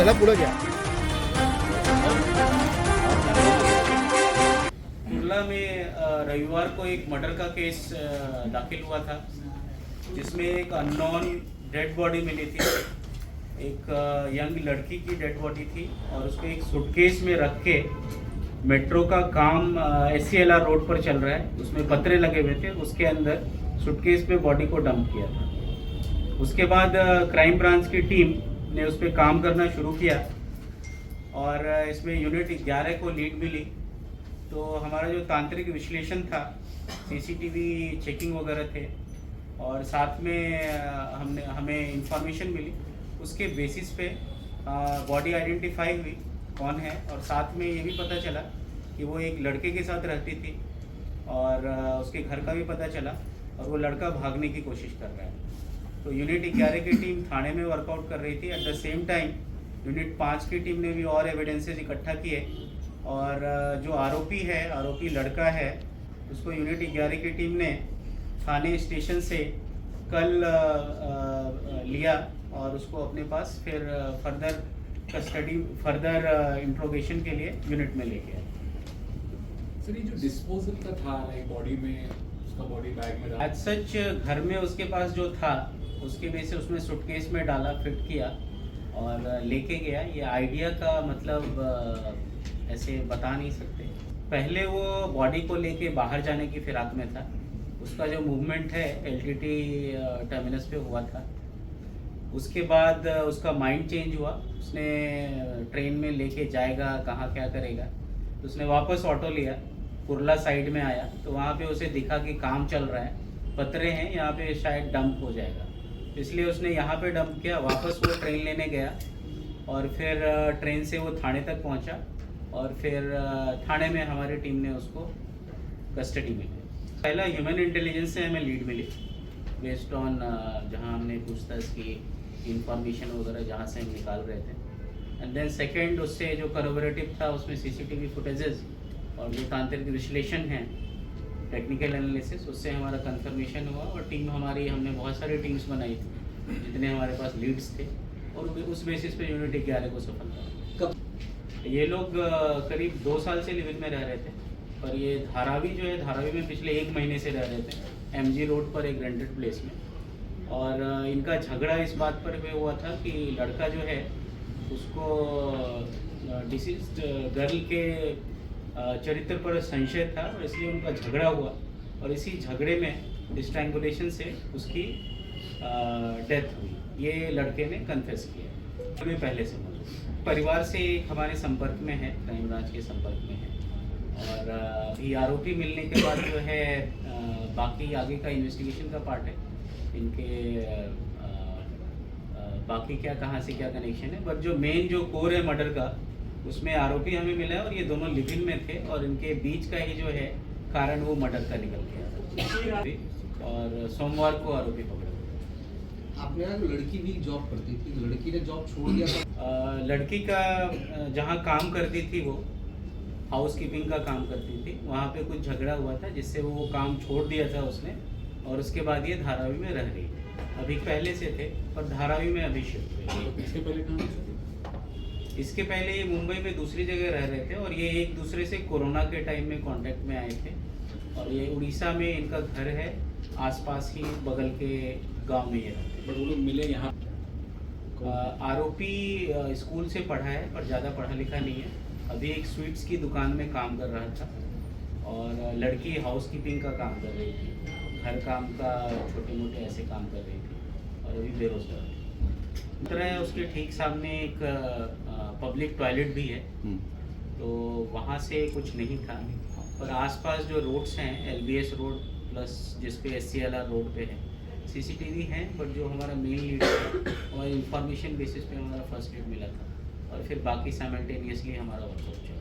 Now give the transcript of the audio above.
चला पुढे घ्या. कुर्ला में रविवार को एक मर्डर का केस दाखिल हुआ था, जिसमें एक अननोन डेड बॉडी मिली थी. एक यंग लड़की की डेड बॉडी थी और उसको एक सूटकेस में रख के मेट्रो का काम SCLR रोड पर चल रहा है, उसमें पतरे लगे हुए थे, उसके अंदर सूटकेस पे बॉडी को डंप किया था. उसके बाद क्राइम ब्रांच की टीम ने उस पर काम करना शुरू किया और इसमें यूनिट 11 को लीड मिली. तो हमारा जो तांत्रिक विश्लेषण था, CCTV चेकिंग वगैरह थे और साथ में हमें इंफॉर्मेशन मिली, उसके बेसिस पे बॉडी आइडेंटिफाई हुई कौन है. और साथ में ये भी पता चला कि वो एक लड़के के साथ रहती थी और उसके घर का भी पता चला और वो लड़का भागने की कोशिश कर रहा है. तो यूनिट 11 की टीम थाने में वर्कआउट कर रही थी. At the same time unit 5 की टीम ने भी और एविडेंसेस इकट्ठा किए और जो आरोपी लड़का है, उसको यूनिट 11 की टीम ने थाने स्टेशन से कल लिया और उसको अपने पास फिर फर्दर इंट्रोगेशन के लिए यूनिट में लेके आए. सर, ये जो डिस्पोजल का था लाइक बॉडी में, उसका बॉडी बैग में एज सच घर में उसके पास जो था उसके वजह से उसमें सूटकेस में डाला, फिट किया और लेके गया. ये आइडिया का मतलब ऐसे बता नहीं सकते. पहले वो बॉडी को लेके बाहर जाने की फिराक में था. उसका जो मूवमेंट है LTT टर्मिनस पे हुआ था. उसके बाद उसका माइंड चेंज हुआ. उसने ट्रेन में लेके जाएगा, कहाँ क्या करेगा, तो उसने वापस ऑटो लिया, कुर्ला साइड में आया तो वहाँ पे उसे दिखा कि काम चल रहा है, पतरे हैं, यहाँ पे शायद डंप हो जाएगा, इसलिए उसने यहाँ पे डंप किया. वापस वो ट्रेन लेने गया और फिर ट्रेन से वो थाने तक पहुँचा और फिर थाने में हमारी टीम ने उसको कस्टडी में लिया. पहला ह्यूमन इंटेलिजेंस से हमें लीड मिली बेस्ड ऑन जहाँ हमने पूछताछ की, इंफॉर्मेशन वगैरह जहाँ से हम निकाल रहे थे. एंड देन सेकेंड, उससे जो करोबरेटिव था उसमें CCTV फुटेजेस और जो तांत्रिक विश्लेषण है, टेक्निकल एनालिसिस, उससे हमारा कंफर्मेशन हुआ. और टीम हमारी, हमने बहुत सारी टीम्स बनाई थी जितने हमारे पास लीड्स थे और उस बेसिस पे यूनिट 11 को सफलता. कब ये लोग करीब 2 साल से लिविंग में रह रहे थे और ये धारावी जो है, धारावी में पिछले 1 महीने से रह रहे थे MG रोड पर एक रेंटेड प्लेस में. और इनका झगड़ा इस बात पर भी हुआ था कि लड़का जो है उसको डिसीज्ड गर्ल के चरित्र पर संशय था और इसलिए उनका झगड़ा हुआ और इसी झगड़े में स्ट्रैंगुलेशन से उसकी डेथ हुई. ये लड़के ने कन्फेस किया. हमें पहले से मौजूद परिवार से एक हमारे संपर्क में है, क्राइम ब्रांच के संपर्क में है और अभी आरोपी मिलने के बाद जो है बाकी आगे का इन्वेस्टिगेशन का पार्ट है. इनके बाकी क्या, कहाँ से क्या कनेक्शन है, बट जो मेन जो कोर है मर्डर का, उसमें आरोपी हमें मिला है और ये दोनों लिव इन में थे और इनके बीच का ही जो है कारण वो मर्डर का निकल गया था और सोमवार को आरोपी पकड़ा. आपने यहाँ लड़की भी जॉब करती थी, लड़की ने जॉब छोड़ दिया था. लड़की का जहाँ काम करती थी, वो हाउस कीपिंग का काम करती थी, वहाँ पे कुछ झगड़ा हुआ था जिससे वो काम छोड़ दिया था उसने और उसके बाद ये धारावी में रह रही है. अभी पहले से थे पर धारावी में अभी शिफ्ट हुए. इसके पहले कहाँ से? इसके पहले ये मुंबई में दूसरी जगह रह रहे थे और ये एक दूसरे से कोरोना के टाइम में कांटेक्ट में आए थे और ये उड़ीसा में इनका घर है, आसपास ही बगल के गांव में ये रहते. बट वो लोग मिले यहाँ? आरोपी स्कूल से पढ़ा है पर ज़्यादा पढ़ा लिखा नहीं है. अभी एक स्वीट्स की दुकान में काम कर रहा था और लड़की हाउस कीपिंग का काम कर रही थी, घर काम का छोटे मोटे ऐसे काम कर रही थी और अभी बेरोजगार है. तरह उसके ठीक सामने एक पब्लिक टॉयलेट भी है, तो वहाँ से कुछ नहीं था. पर आसपास जो रोड्स हैं, LBS रोड प्लस जिसपे SCLR रोड पे है, CCTV हैं, बट जो हमारा मेन लीड है और इंफॉर्मेशन बेसिस पे हमारा फर्स्ट लीड मिला था और फिर बाकी साइमल्टेनियसली हमारा वर्कआउट चला.